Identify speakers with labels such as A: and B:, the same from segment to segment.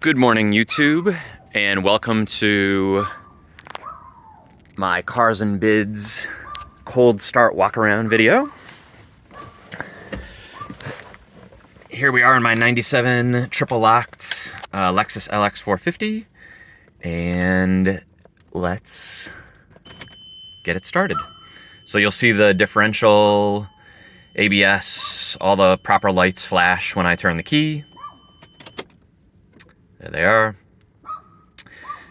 A: Good morning, YouTube, and welcome to my Cars and Bids cold start walk around video. Here we are in my 97 triple locked Lexus LX450, and let's get it started. So you'll see the differential, ABS, all the proper lights flash when I turn the key. There they are.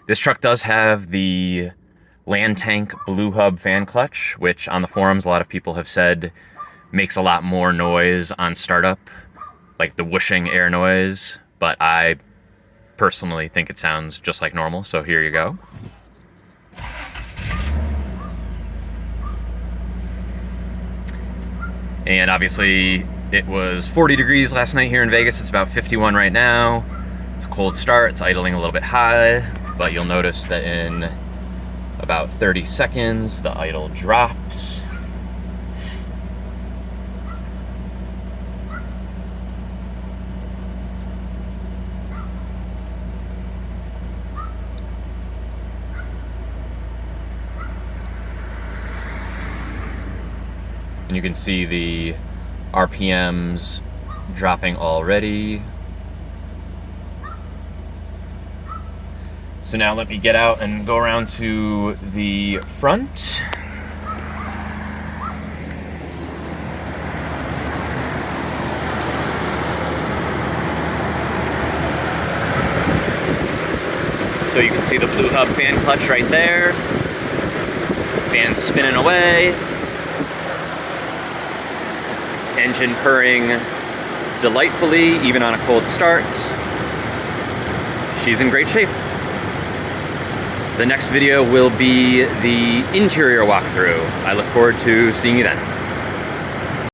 A: This truck does have the land tank blue hub fan clutch, which on the forums a lot of people have said makes a lot more noise on startup, like the whooshing air noise, but I personally think it sounds just like normal, so here you go. And obviously it was 40 degrees last night here in Vegas. It's about 51 right now. It's a cold start, it's idling a little bit high, but you'll notice that in about 30 seconds, the idle drops. And you can see the RPMs dropping already. So now let me get out and go around to the front. So you can see the blue hub fan clutch right there. Fan's spinning away. Engine purring delightfully, even on a cold start. She's in great shape. The next video will be the interior walkthrough. I look forward to seeing you then.